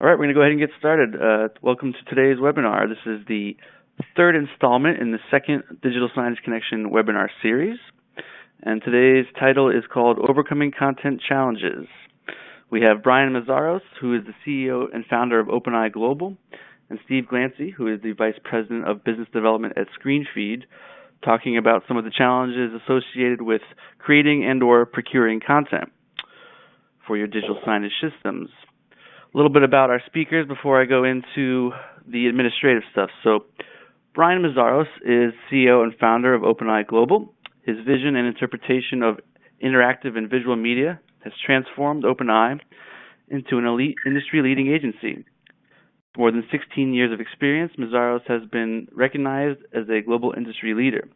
All right, we're going to go ahead and get started. Welcome to today's webinar. This is the third installment in the second Digital Signage Connection webinar series. And today's title is called Overcoming Content Challenges. We have Bryan Meszaros, who is the CEO and founder of OpenEye Global, and Steve Glancey, who is the Vice President of Business Development at Screenfeed, talking about some of the challenges associated with creating and or procuring content for your digital signage systems. A little bit about our speakers before I go into the administrative stuff. So, Bryan Meszaros is CEO and founder of OpenEye Global. His vision and interpretation of interactive and visual media has transformed OpenEye into an elite industry-leading agency. With more than 16 years of experience, Meszaros has been recognized as a global industry leader.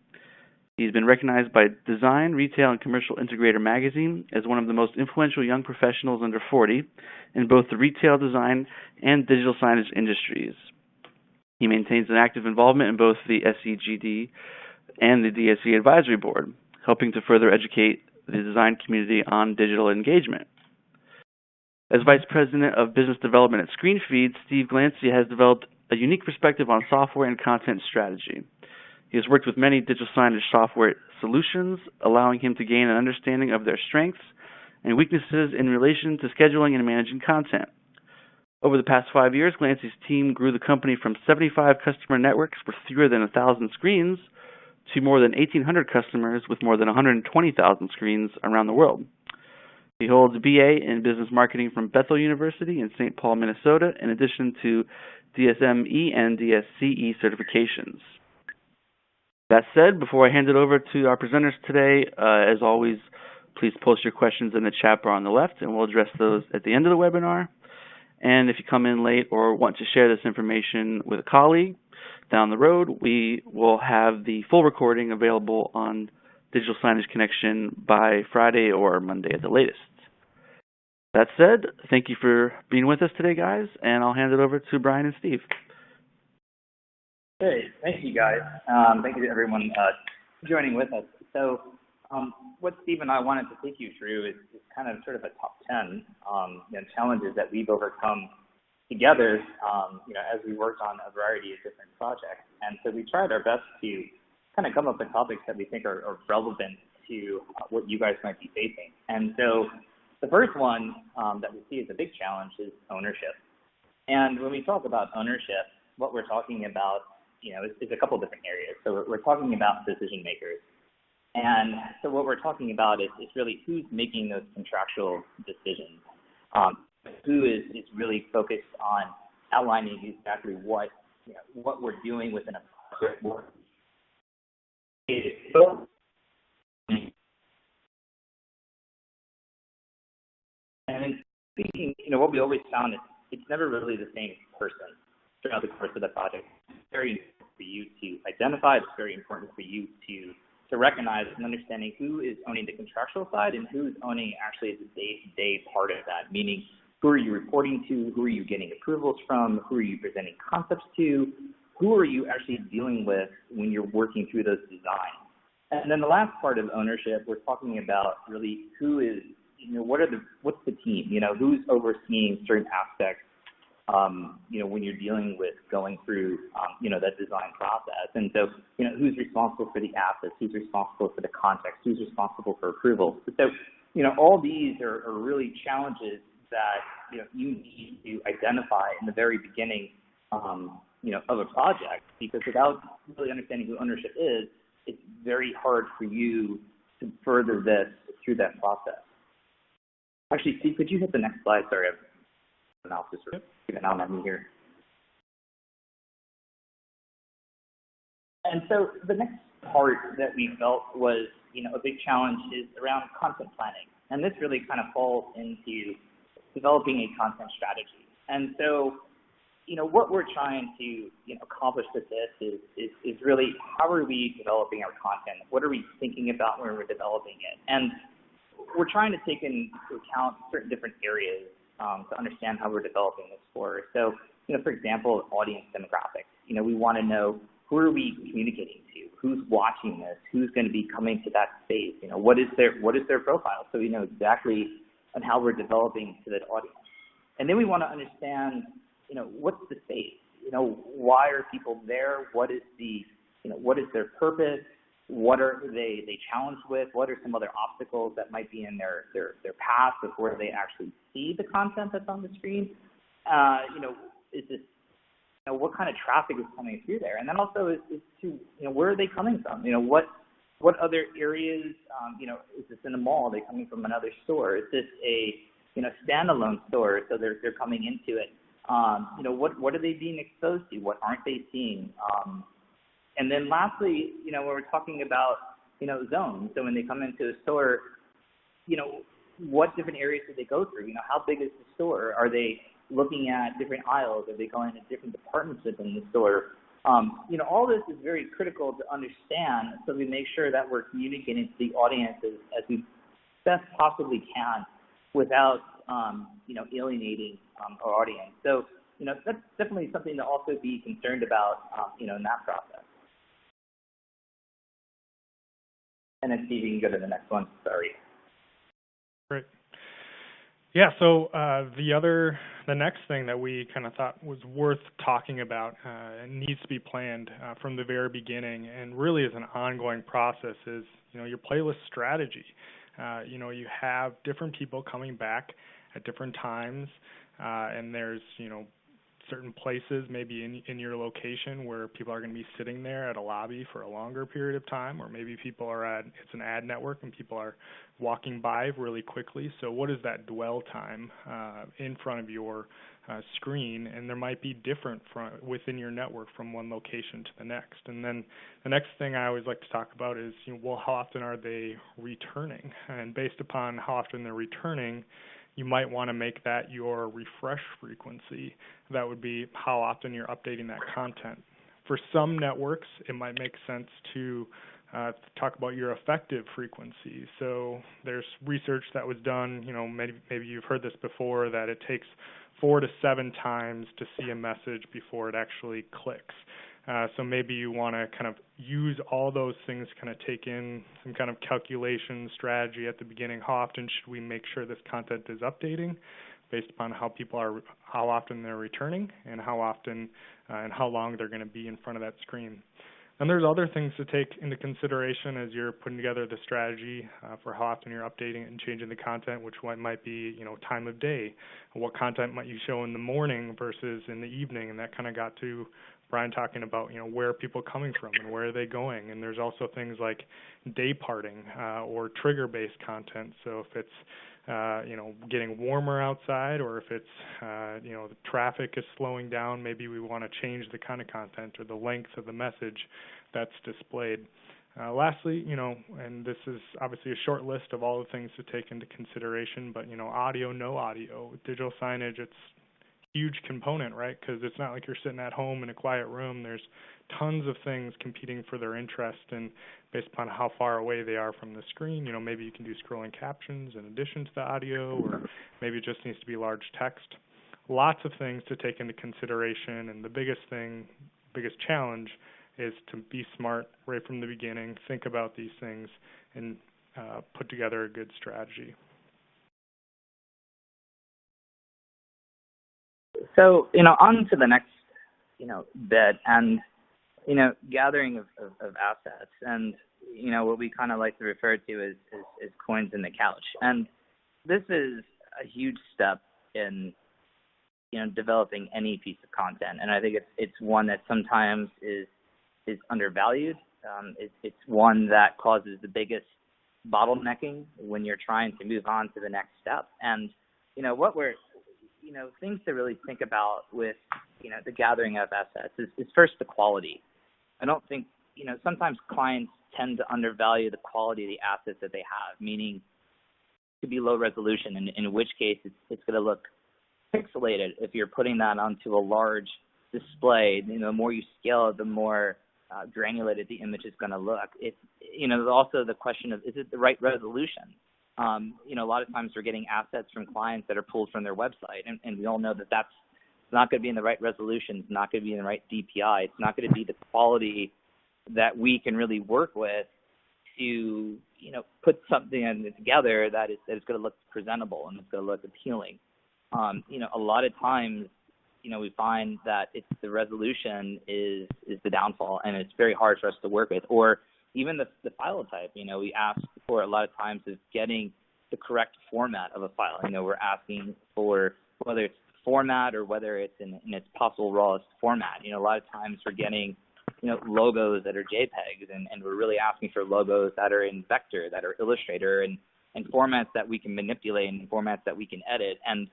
He's been recognized by Design, Retail, and Commercial Integrator magazine as one of the most influential young professionals under 40 in both the retail design and digital signage industries. He maintains an active involvement in both the SEGD and the DSE Advisory Board, helping to further educate the design community on digital engagement. As Vice President of Business Development at Screenfeed, Steve Glancey has developed a unique perspective on software and content strategy. He has worked with many digital signage software solutions, allowing him to gain an understanding of their strengths and weaknesses in relation to scheduling and managing content. Over the past 5 years, Glancey's team grew the company from 75 customer networks with fewer than 1,000 screens to more than 1,800 customers with more than 120,000 screens around the world. He holds a BA in Business Marketing from Bethel University in St. Paul, Minnesota, in addition to DSME and DSCE certifications. That said, before I hand it over to our presenters today, as always, please post your questions in the chat bar on the left, and we'll address those at the end of the webinar. And if you come in late or want to share this information with a colleague down the road, we will have the full recording available on Digital Signage Connection by Friday or Monday at the latest. That said, thank you for being with us today, guys, and I'll hand it over to Bryan and Steve. Hey, thank you, guys. Thank you to everyone joining with us. So what Steve and I wanted to take you through is kind of sort of a top 10 challenges that we've overcome together as we worked on a variety of different projects. And so we tried our best to kind of come up with topics that we think are relevant to what you guys might be facing. And so the first one that we see as a big challenge is ownership. And when we talk about ownership, what we're talking about is a couple different areas. So we're talking about decision makers. And so what we're talking about is really who's making those contractual decisions. Who is really focused on outlining exactly what we're doing within a project. And speaking, what we always found is it's never really the same person throughout the course of the project. It's very important for you to identify. It's very important for you to recognize and understanding who is owning the contractual side and who's owning actually the day-to-day part of that, meaning who are you reporting to, who are you getting approvals from, who are you presenting concepts to, who are you actually dealing with when you're working through those designs. And then the last part of ownership, we're talking about really who is, what's the team, who's overseeing certain aspects when you're dealing with going through, that design process. And so, who's responsible for the assets, who's responsible for the context, who's responsible for approvals. So, all these are really challenges that, you need to identify in the very beginning, of a project, because without really understanding who ownership is, it's very hard for you to further this through that process. Actually, Steve, could you hit the next slide? Sorry, I've analysis or even out at me here. And so the next part that we felt was, a big challenge is around content planning. And this really kind of falls into developing a content strategy. And so, what we're trying to, accomplish with this is really how are we developing our content? What are we thinking about when we're developing it? And we're trying to take into account certain different areas to understand how we're developing this for. So, for example, audience demographics. We want to know who are we communicating to, who's watching this, who's going to be coming to that space. What is their profile, so we know exactly on how we're developing to that audience. And then we want to understand, what's the space? Why are people there? What is what is their purpose? What are they challenged with? What are some other obstacles that might be in their path before they actually see the content that's on the screen? Is this, what kind of traffic is coming through there? And then also is to, where are they coming from? What other areas, is this in a mall? Are they coming from another store? Is this a, standalone store, so they're coming into it? What are they being exposed to? What aren't they seeing? And then lastly, when we're talking about, zones, so when they come into a store, what different areas do they go through? How big is the store? Are they looking at different aisles? Are they going to different departments within the store? All this is very critical to understand, so we make sure that we're communicating to the audiences as we best possibly can without, alienating our audience. So, that's definitely something to also be concerned about, in that process. And then Steve, you can go to the next one. Sorry. Great. Yeah, so the next thing that we kind of thought was worth talking about and needs to be planned from the very beginning and really is an ongoing process is, your playlist strategy. You have different people coming back at different times, and there's, certain places maybe in your location where people are going to be sitting there at a lobby for a longer period of time, or maybe people are it's an ad network and people are walking by really quickly. So what is that dwell time in front of your screen? And there might be different within your network from one location to the next. And then the next thing I always like to talk about is, how often are they returning? And based upon how often they're returning, you might want to make that your refresh frequency. That would be how often you're updating that content. For some networks, it might make sense to talk about your effective frequency. So there's research that was done, maybe you've heard this before, that it takes 4 to 7 times to see a message before it actually clicks. So maybe you want to kind of use all those things, kind of take in some kind of calculation strategy at the beginning. How often should we make sure this content is updating based upon how often they're returning and how often and how long they're going to be in front of that screen. And there's other things to take into consideration as you're putting together the strategy for how often you're updating and changing the content, which might be, time of day. What content might you show in the morning versus in the evening? And that kind of got to Bryan talking about, where are people coming from and where are they going? And there's also things like day parting or trigger-based content. So if it's, getting warmer outside, or if it's, the traffic is slowing down, maybe we want to change the kind of content or the length of the message that's displayed. Lastly, and this is obviously a short list of all the things to take into consideration, but, audio, no audio. With digital signage, it's huge component, right? Because it's not like you're sitting at home in a quiet room. There's tons of things competing for their interest, and based upon how far away they are from the screen, maybe you can do scrolling captions in addition to the audio, or maybe it just needs to be large text. Lots of things to take into consideration, and the biggest challenge is to be smart right from the beginning, think about these things, and put together a good strategy. So, on to the next, bit, and, gathering of assets, and, what we kind of like to refer to as coins in the couch. And this is a huge step in, developing any piece of content. And I think it's one that sometimes is undervalued. It's one that causes the biggest bottlenecking when you're trying to move on to the next step. And, things to really think about with, the gathering of assets is first the quality. I don't think, sometimes clients tend to undervalue the quality of the assets that they have, meaning to be low resolution, in which case it's going to look pixelated if you're putting that onto a large display. The more you scale it, the more granulated the image is going to look. There's also the question of, is it the right resolution? A lot of times we're getting assets from clients that are pulled from their website, and we all know that that's not going to be in the right resolution. It's not going to be in the right DPI. It's not going to be the quality that we can really work with to, put something together that is going to look presentable and it's going to look appealing. A lot of times, we find that it's the resolution is the downfall, and it's very hard for us to work with. Or even the file type, we ask for a lot of times is getting the correct format of a file. We're asking for whether it's format or whether it's in its possible rawest format. A lot of times we're getting, logos that are JPEGs, and we're really asking for logos that are in Vector, that are Illustrator, and formats that we can manipulate and formats that we can edit. And,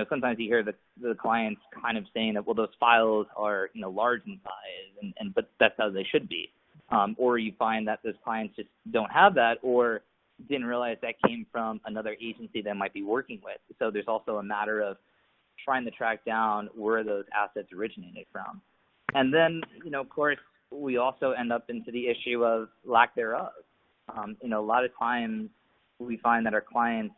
sometimes you hear the clients kind of saying that, well, those files are, large in size, but that's how they should be. Or you find that those clients just don't have that, or didn't realize that came from another agency they might be working with. So there's also a matter of trying to track down where those assets originated from. And then, of course, we also end up into the issue of lack thereof. A lot of times we find that our clients,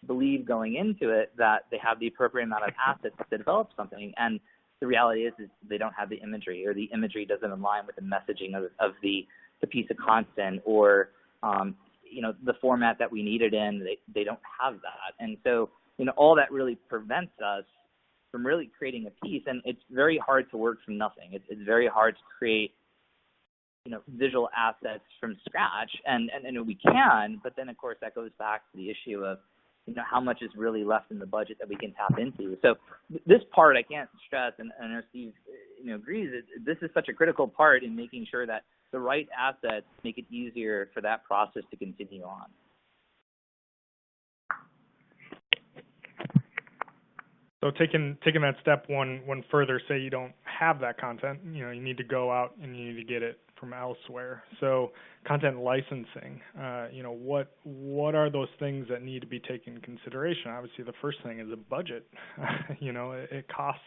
believe going into it that they have the appropriate amount of assets to develop something. And the reality is they don't have the imagery, or the imagery doesn't align with the messaging of the piece of content, or, the format that we need it in. They don't have that. And so, all that really prevents us from really creating a piece. And it's very hard to work from nothing. It's very hard to create, visual assets from scratch. And we can, but then, of course, that goes back to the issue of, how much is really left in the budget that we can tap into. So this part I can't stress, and I know Steve, agrees, this is such a critical part in making sure that the right assets make it easier for that process to continue on. So taking that step one further, say you don't have that content, you need to go out and you need to get it from elsewhere. So content licensing, what are those things that need to be taken into consideration? Obviously, the first thing is a budget. It costs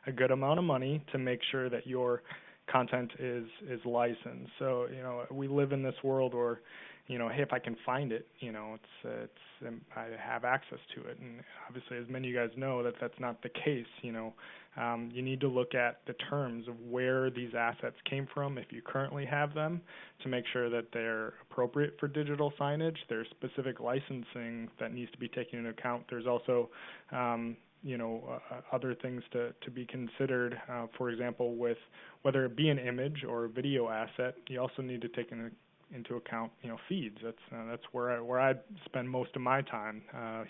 a good amount of money to make sure that your content is licensed. So, we live in this world where, hey, if I can find it, I have access to it. And obviously, as many of you guys know, that's not the case. You need to look at the terms of where these assets came from, if you currently have them, to make sure that they're appropriate for digital signage. There's specific licensing that needs to be taken into account. There's also other things to be considered. For example, with whether it be an image or a video asset, you also need to take into account, feeds. That's where I spend most of my time.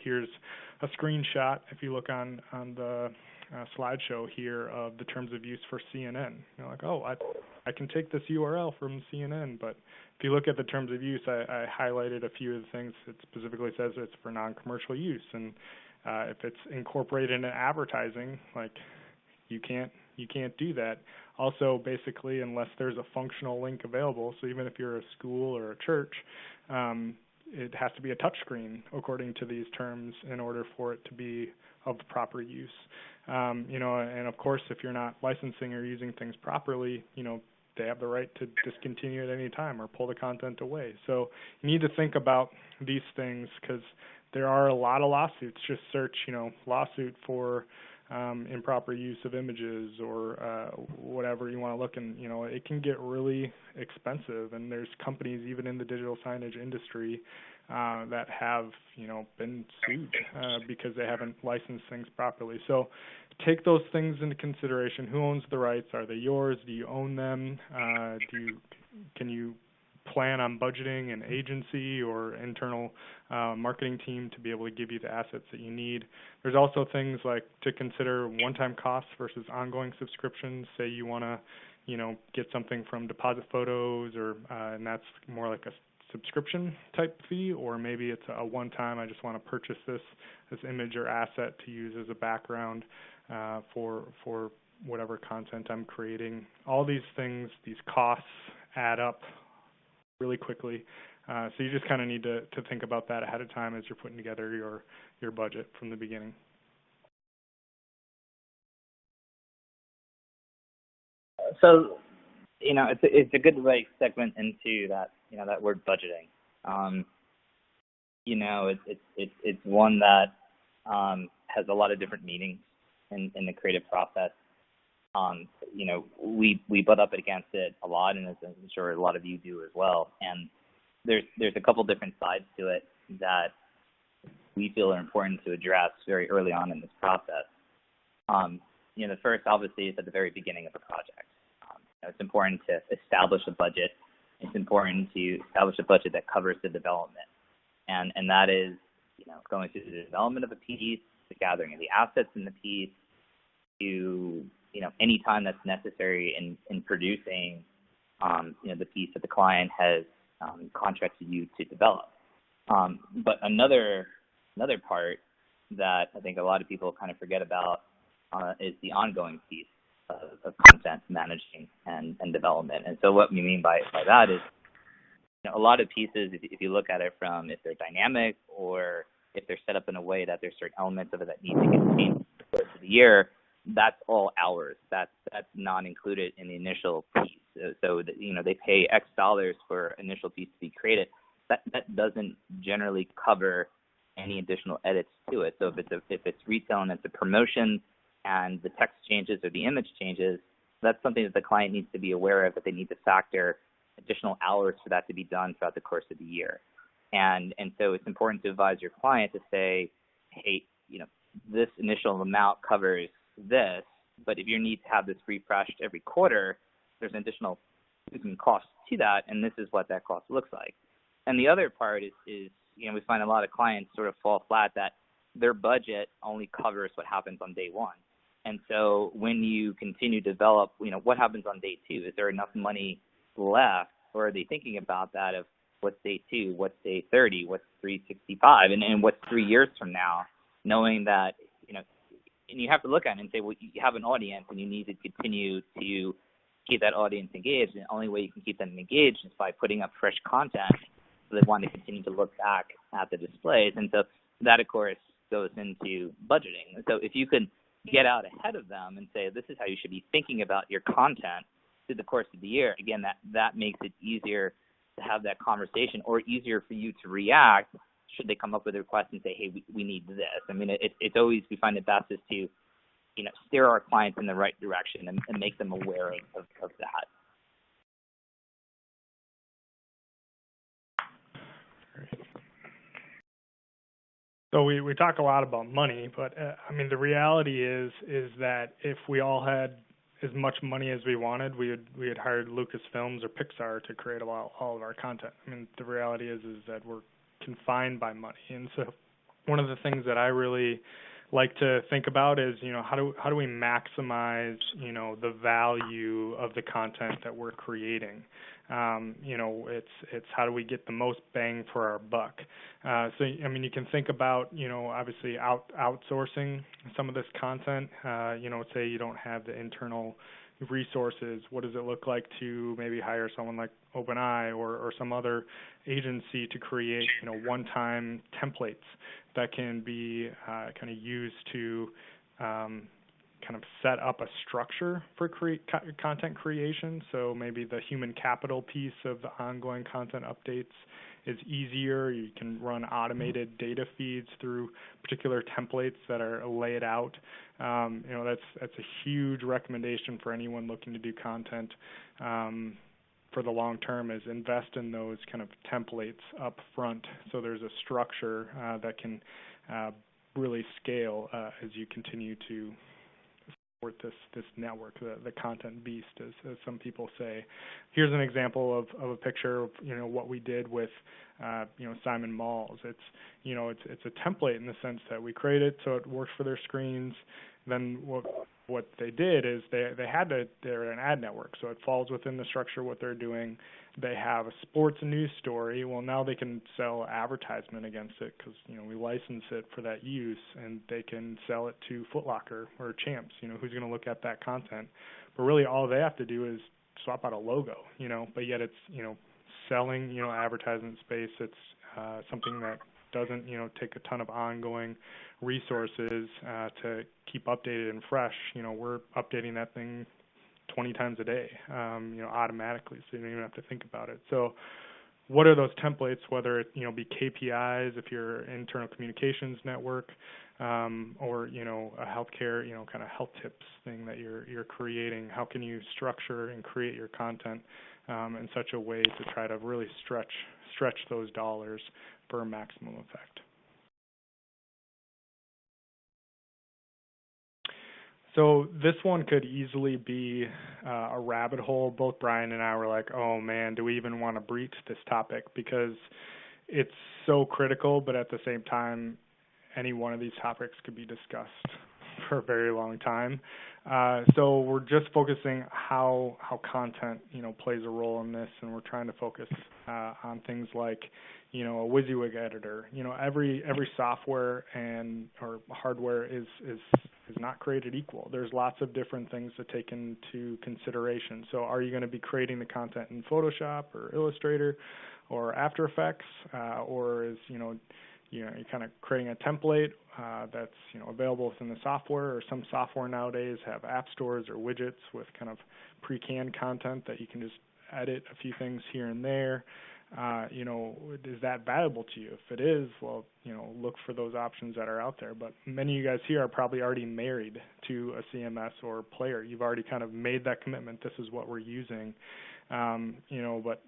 Here's a screenshot, if you look on the slideshow here, of the terms of use for CNN. I can take this URL from CNN, but if you look at the terms of use, I highlighted a few of the things. It specifically says it's for non-commercial use, and if it's incorporated into advertising, you can't do that. Also, basically, unless there's a functional link available, so even if you're a school or a church, it has to be a touchscreen according to these terms in order for it to be of the proper use. And of course, if you're not licensing or using things properly, they have the right to discontinue at any time or pull the content away. So you need to think about these things, because there are a lot of lawsuits. Just search, lawsuit for improper use of images or whatever you want to look, and it can get really expensive. And there's companies even in the digital signage industry that have been sued because they haven't licensed things properly. So take those things into consideration. Who owns the rights? Are they yours? Do you own them? Can you plan on budgeting an agency or internal marketing team to be able to give you the assets that you need? There's also things like to consider one-time costs versus ongoing subscriptions. Say you want to, get something from Deposit Photos, or and that's more like a subscription type fee, or maybe it's a one-time, I just want to purchase this image or asset to use as a background for whatever content I'm creating. All these things, these costs add up really quickly. So you just kind of need to think about that ahead of time as you're putting together your budget from the beginning. So, it's a good segment into that, that word budgeting. It's one that has a lot of different meanings in the creative process. We butt up against it a lot, and as I'm sure a lot of you do as well. And there's a couple different sides to it that we feel are important to address very early on in this process. The first, obviously, is at the very beginning of a project. It's important to establish a budget. It's important to establish a budget that covers the development. And that is, going through the development of a piece, the gathering of the assets in the piece, to, any time that's necessary in producing, the piece that the client has contracted you to develop. But another part that I think a lot of people kind of forget about is the ongoing piece of content managing and development. And so what we mean by that is, a lot of pieces, if you look at it from if they're dynamic or if they're set up in a way that there's certain elements of it that need to get changed over the course of the year, that's all hours. That's not included in the initial piece. So they pay X dollars for initial piece to be created. That doesn't generally cover any additional edits to it. So if it's retail and it's a promotion and the text changes or the image changes, that's something that the client needs to be aware of, that they need to factor additional hours for that to be done throughout the course of the year. And so it's important to advise your client to say, hey, this initial amount covers this, but if you need to have this refreshed every quarter, there's an additional cost to that, and this is what that cost looks like. And the other part is we find a lot of clients sort of fall flat that their budget only covers what happens on day one. And so when you continue to develop, what happens on day two? Is there enough money left, or are they thinking about that of what's day 2, what's day 30, what's 365, and what's 3 years from now, knowing that, and you have to look at it and say, well, you have an audience and you need to continue to keep that audience engaged, and the only way you can keep them engaged is by putting up fresh content so they want to continue to look back at the displays. And so that, of course, goes into budgeting. And so if you can get out ahead of them and say, this is how you should be thinking about your content through the course of the year, again, that makes it easier to have that conversation, or easier for you to react should they come up with a request and say, hey, we need this. I mean, it's always, we find it best is to, steer our clients in the right direction and make them aware of that. So we talk a lot about money, but the reality is that if we all had as much money as we wanted, we had hired Lucasfilms or Pixar to create all of our content. The reality is that we're confined by money, and so one of the things that I really like to think about is, how do we maximize, the value of the content that we're creating. It's how do we get the most bang for our buck. So you can think about, obviously outsourcing some of this content. Say you don't have the internal resources. What does it look like to maybe hire someone like OpenEye or some other agency to create, one-time templates that can be kind of used to kind of set up a structure for content creation. So maybe the human capital piece of the ongoing content updates is easier. You can run automated data feeds through particular templates that are laid out. That's a huge recommendation for anyone looking to do content for the long term, is invest in those kind of templates up front, so there's a structure that can really scale as you continue to support this network, the content beast, as some people say. Here's an example of a picture of what we did with Simon Malls. It's a template in the sense that we create it so it works for their screens. Then what they did is they're an ad network, so it falls within the structure of what they're doing. They have a sports news story. Well, now they can sell advertisement against it because we license it for that use, and they can sell it to Foot Locker or Champs. Who's going to look at that content? But really, all they have to do is swap out a logo. But yet it's selling advertisement space. It's something that doesn't take a ton of ongoing resources to keep updated and fresh. We're updating that thing 20 times a day, automatically, so you don't even have to think about it. So what are those templates, whether it be KPIs if you're an internal communications network, or a healthcare kind of health tips thing that you're creating? How can you structure and create your content in such a way to try to really stretch those dollars for maximum effect? So this one could easily be a rabbit hole. Both Bryan and I were like, oh man, do we even want to breach this topic? Because it's so critical, but at the same time, any one of these topics could be discussed for a very long time. So we're just focusing how content, plays a role in this, and we're trying to focus on things like, a WYSIWYG editor. Every software or hardware is not created equal. There's lots of different things to take into consideration. So are you going to be creating the content in Photoshop or Illustrator or After Effects, or is, you're kind of creating a template that's, available within the software, or some software nowadays have app stores or widgets with kind of pre-canned content that you can just edit a few things here and there. Is that valuable to you? If it is, well, look for those options that are out there. But many of you guys here are probably already married to a CMS or player. You've already kind of made that commitment. This is what we're using. But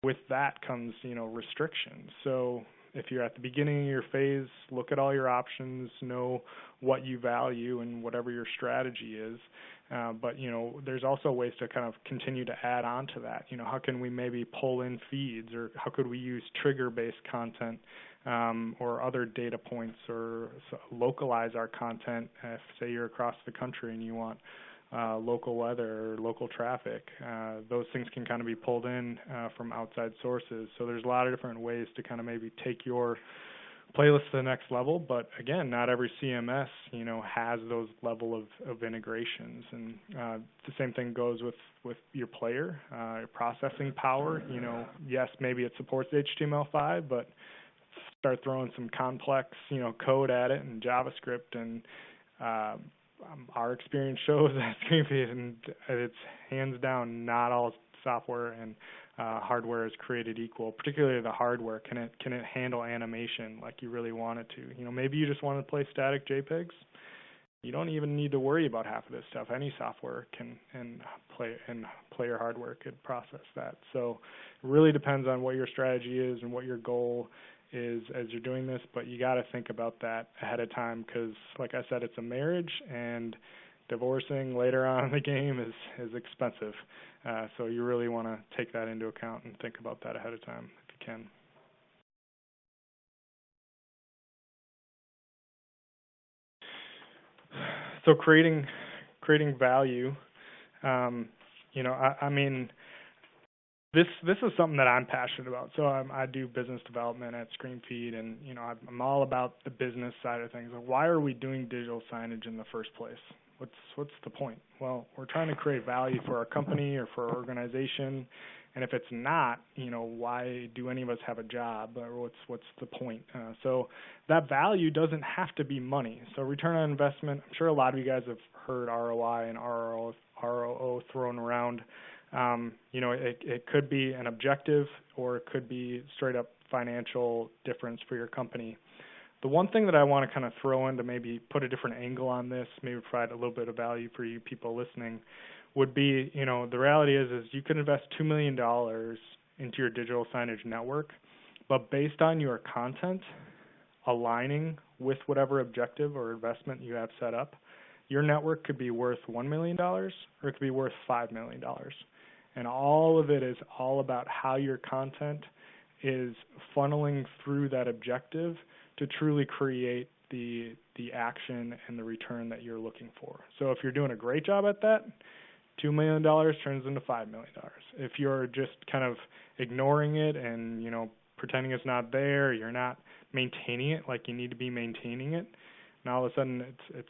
with that comes, restrictions. So if you're at the beginning of your phase, look at all your options, know what you value and whatever your strategy is. But, there's also ways to kind of continue to add on to that. How can we maybe pull in feeds, or how could we use trigger-based content or other data points, or localize our content if, say, you're across the country and you want local weather or local traffic. Those things can kind of be pulled in from outside sources. So there's a lot of different ways to kind of maybe take your playlist to the next level. But again, not every CMS, has those level of integrations. And the same thing goes with your player, your processing power. Yes, maybe it supports HTML5, but start throwing some complex, code at it and JavaScript, and our experience shows that Screenfeed, and it's hands down not all software and hardware is created equal. Particularly the hardware, can it handle animation like you really want it to? Maybe you just want to play static JPEGs. You don't even need to worry about half of this stuff. Any software and player hardware could process that. So it really depends on what your strategy is and what your goal is as you're doing this, but you got to think about that ahead of time, because like I said, it's a marriage, and divorcing later on in the game is expensive. So you really want to take that into account and think about that ahead of time if you can. So creating value, I mean, This is something that I'm passionate about. So I do business development at Screenfeed, and I'm all about the business side of things. Like, why are we doing digital signage in the first place? What's the point? Well, we're trying to create value for our company or for our organization, and if it's not, why do any of us have a job? Or what's the point? So that value doesn't have to be money. So return on investment. I'm sure a lot of you guys have heard ROI and ROO thrown around. It could be an objective, or it could be straight up financial difference for your company. The one thing that I want to kind of throw in to maybe put a different angle on this, maybe provide a little bit of value for you people listening, would be, the reality is you could invest $2 million into your digital signage network, but based on your content aligning with whatever objective or investment you have set up, your network could be worth $1 million, or it could be worth $5 million. And all of it is all about how your content is funneling through that objective to truly create the action and the return that you're looking for. So if you're doing a great job at that, $2 million turns into $5 million. If you're just kind of ignoring it and, pretending it's not there, you're not maintaining it like you need to be maintaining it, now all of a sudden it's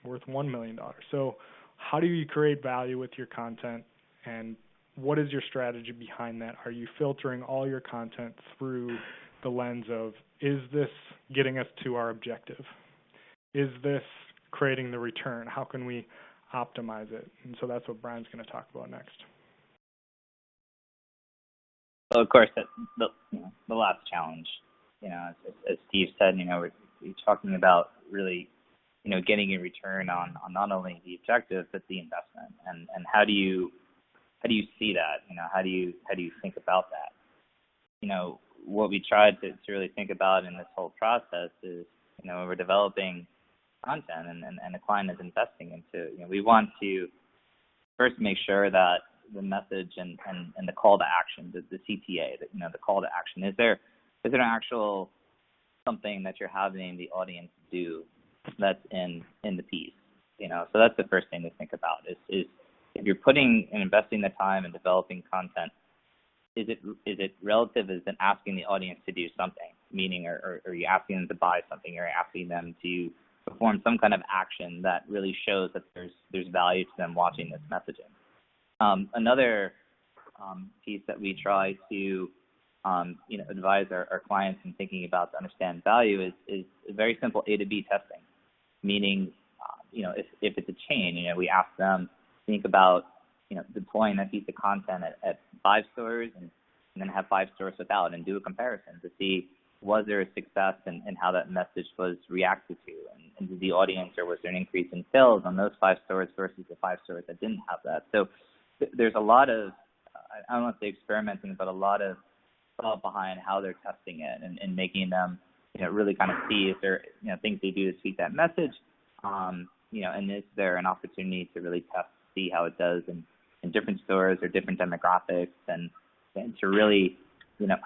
worth $1 million. So how do you create value with your content, and what is your strategy behind that? Are you filtering all your content through the lens of, is this getting us to our objective? Is this creating the return? How can we optimize it? And so that's what Bryan's going to talk about next. So of course, the last challenge, as Steve said, we're talking about really, getting a return on not only the objective but the investment, and how do you see that? How do you think about that? What we tried to really think about in this whole process is, when we're developing content and a client is investing into, we want to first make sure that the message and the call to action, the CTA, the call to action, is there an actual something that you're having the audience do that's in the piece, So that's the first thing to think about is if you're putting and investing the time in developing content, is it relative as in asking the audience to do something, meaning are you asking them to buy something, or asking them to perform some kind of action that really shows that there's value to them watching this messaging. Another piece that we try to advise our clients in thinking about to understand value is very simple A to B testing, meaning if it's a chain, we ask them to think about deploying that piece of content at 5 stores and then have 5 stores without, and do a comparison to see was there a success in how that message was reacted to, and did the audience, or was there an increase in sales on those 5 stores versus the 5 stores that didn't have that. So there's a lot of, I don't want to say experimenting, but a lot of thought behind how they're testing it and making them really kind of see if there things they do to tweak that message, and is there an opportunity to really test, see how it does in different stores or different demographics, and to really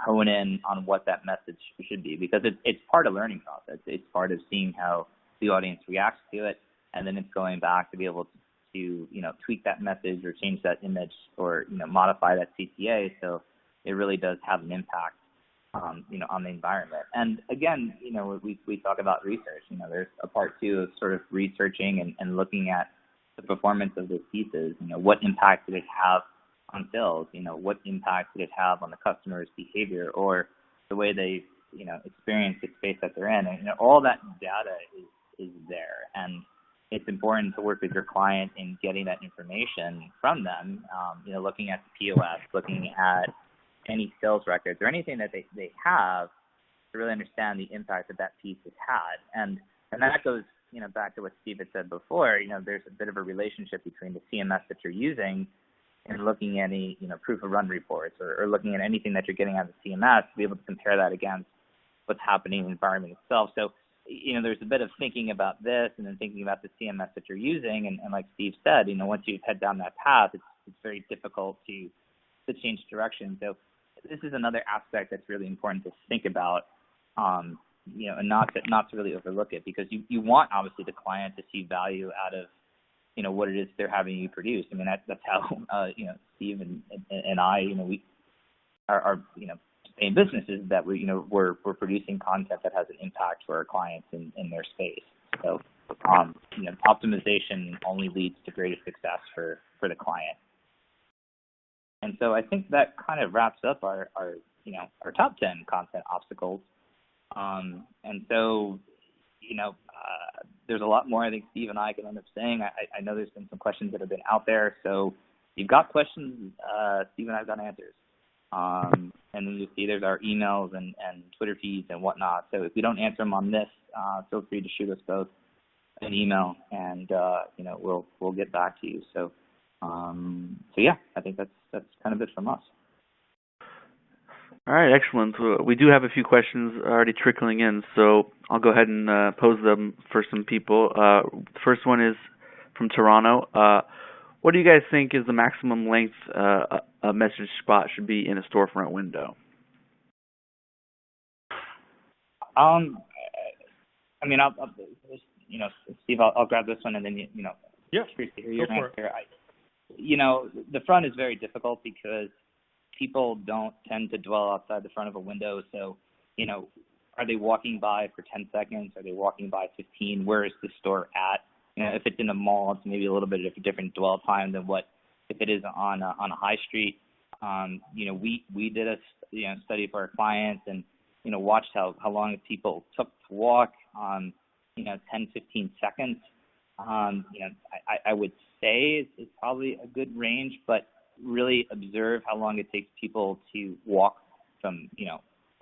hone in on what that message should be, because it's part of learning process. It's part of seeing how the audience reacts to it, and then it's going back to be able to tweak that message or change that image, or modify that CTA so it really does have an impact on the environment. And again, we talk about research. There's a part too of sort of researching and looking at the performance of those pieces. What impact did it have on sales? What impact did it have on the customer's behavior or the way they experience the space that they're in? And all that data is there, and it's important to work with your client in getting that information from them. Looking at the POS, looking at any sales records or anything that they have, to really understand the impact that piece has had. And that goes back to what Steve had said before. There's a bit of a relationship between the CMS that you're using and looking at any proof of run reports, or looking at anything that you're getting out of the CMS to be able to compare that against what's happening in the environment itself. So there's a bit of thinking about this, and then thinking about the CMS that you're using, and like Steve said, once you head down that path, it's very difficult to change direction. So this is another aspect that's really important to think about, and not to really overlook it, because you want obviously the client to see value out of what it is they're having you produce. I mean, that's how Steve and I we are in businesses that we're producing content that has an impact for our clients in their space. So optimization only leads to greater success for the client. And so I think that kind of wraps up our top 10 content obstacles. And so there's a lot more I think Steve and I can end up saying. I know there's been some questions that have been out there. So if you've got questions, Steve and I've got answers. And then you see there's our emails and Twitter feeds and whatnot. So if we don't answer them on this, feel free to shoot us both an email, and we'll get back to you. So yeah, I think that's kind of it from us. All right, excellent. We do have a few questions already trickling in, so I'll go ahead and pose them for some people. The first one is from Toronto. What do you guys think is the maximum length a message spot should be in a storefront window? I mean, I'll Steve, I'll grab this one, and then yeah, curious to hear your answer. The front is very difficult because people don't tend to dwell outside the front of a window. So, are they walking by for 10 seconds? Are they walking by 15? Where is the store at? If it's in a mall, it's maybe a little bit of a different dwell time than what if it is on a high street. We did a study for our clients, and watched how long people took to walk. 10, 15 seconds. I would say it's probably a good range, but really observe how long it takes people to walk from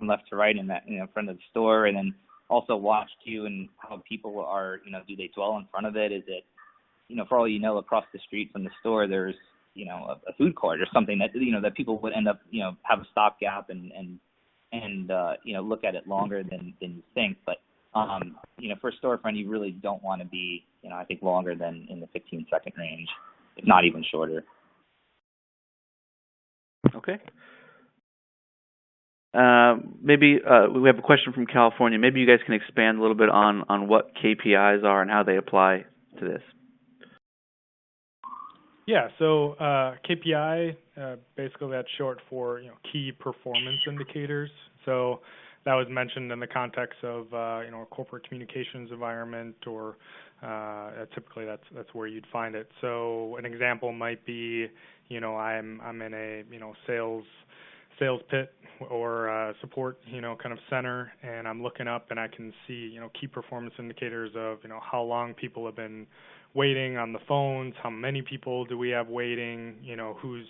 left to right in that front of the store, and then also watch too and how people are do they dwell in front of it? Is it for all across the street from the store there's a food court or something that that people would end up have a stopgap and look at it longer than you think. But For a storefront, you really don't want to be, I think longer than in the 15-second range, if not even shorter. Okay. Maybe we have a question from California. Maybe you guys can expand a little bit on what KPIs are and how they apply to this. Yeah, so KPI, basically that's short for key performance indicators. So that was mentioned in the context of a corporate communications environment, or typically that's where you'd find it. So an example might be, I'm in a sales pit or support kind of center, and I'm looking up and I can see key performance indicators of how long people have been waiting on the phones, how many people do we have waiting, who's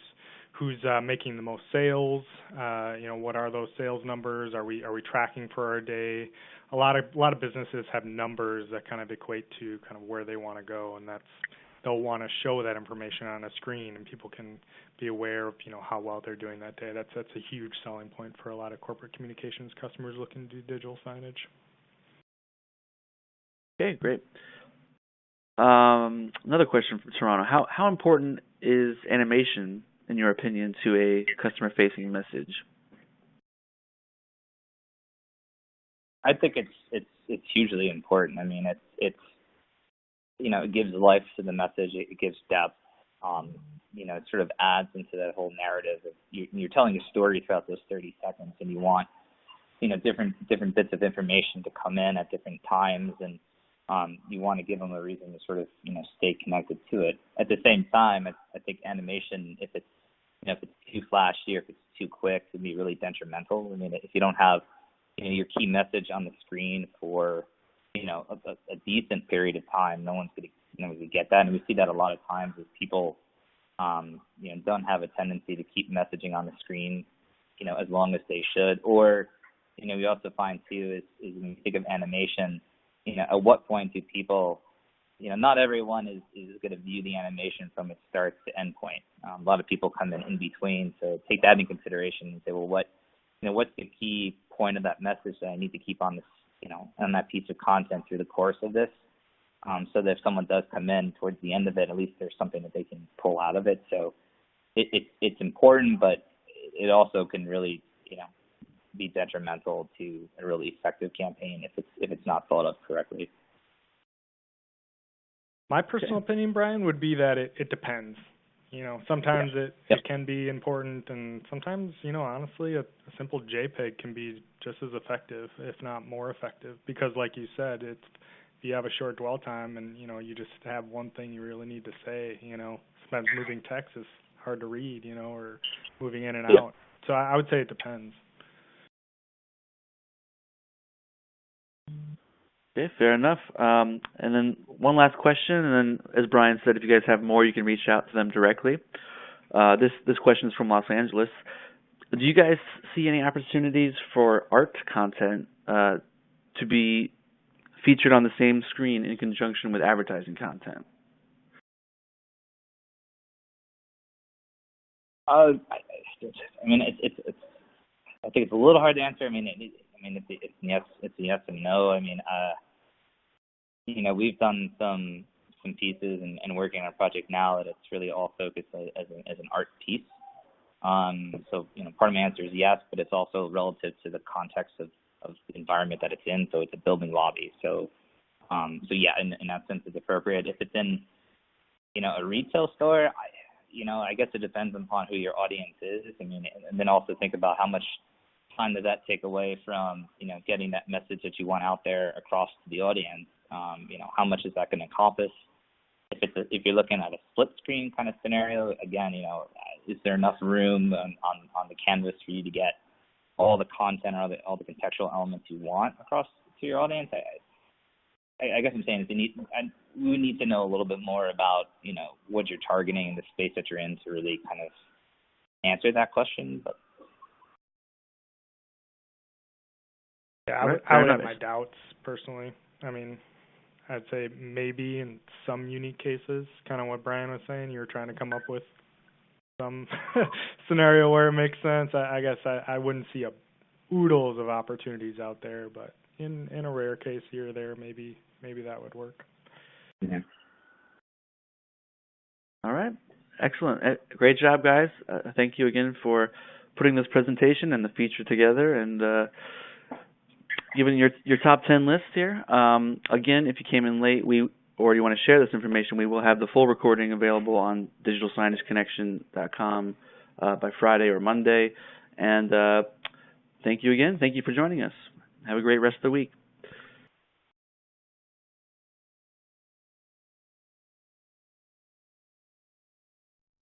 making the most sales, what are those sales numbers, are we tracking for our day. A lot of businesses have numbers that kind of equate to kind of where they want to go, and they'll want to show that information on a screen, and people can be aware of how well they're doing that day. That's a huge selling point for a lot of corporate communications customers looking to do digital signage. Okay, great. Another question from Toronto. How important is animation, in your opinion, to a customer-facing message? I think it's hugely important. I mean, it gives life to the message. It gives depth. It sort of adds into that whole narrative of you're telling a story throughout those 30 seconds, and you want different bits of information to come in at different times, and you want to give them a reason to sort of stay connected to it. At the same time, I think animation, if it's too flashy or if it's too quick, it can be really detrimental. I mean, if you don't have your key message on the screen for a decent period of time, no one's going to get that, and we see that a lot of times as people don't have a tendency to keep messaging on the screen as long as they should. Or we also find too is when you think of animation, at what point do people, not everyone is going to view the animation from its start to end point. A lot of people come in between, so take that into consideration and say, well, what's the key point of that message that I need to keep on this, on that piece of content through the course of this, so that if someone does come in towards the end of it, at least there's something that they can pull out of it. So it's important, but it also can really, be detrimental to a really effective campaign if it's not thought of correctly. My personal opinion, Brian, would be that it depends. Sometimes it can be important, and sometimes, honestly, a simple JPEG can be just as effective, if not more effective, because like you said, if you have a short dwell time and, you just have one thing you really need to say, sometimes moving text is hard to read, or moving in and out. So I would say it depends. Okay, fair enough. And then one last question, and then as Brian said, if you guys have more, you can reach out to them directly. This question is from Los Angeles. Do you guys see any opportunities for art content to be featured on the same screen in conjunction with advertising content? I mean, I think it's a little hard to answer. I mean, it's yes, it's a yes and no. I mean, we've done some pieces and working on a project now that it's really all focused as an art piece. So part of my answer is yes, but it's also relative to the context of the environment that it's in. So it's a building lobby. So yeah, in that sense, it's appropriate. If it's in a retail store, I guess it depends upon who your audience is. I mean, and then also think about how much time does that take away from getting that message that you want out there across to the audience. How much is that going to encompass? If you're looking at a split screen kind of scenario, again, is there enough room on the canvas for you to get all the content or all the contextual elements you want across to your audience? I guess I'm saying is we need to know a little bit more about what you're targeting and the space that you're in to really kind of answer that question. But yeah, I would have my doubts personally. I mean, I'd say maybe in some unique cases, kind of what Brian was saying, you were trying to come up with some scenario where it makes sense. I guess I wouldn't see a oodles of opportunities out there, but in a rare case here or there, maybe that would work. Yeah. All right. Excellent. Great job, guys. Thank you again for putting this presentation and the feature together and giving your top 10 list here. Again, if you came in late or you want to share this information, we will have the full recording available on digitalsignageconnection.com by Friday or Monday. And thank you again. Thank you for joining us. Have a great rest of the week.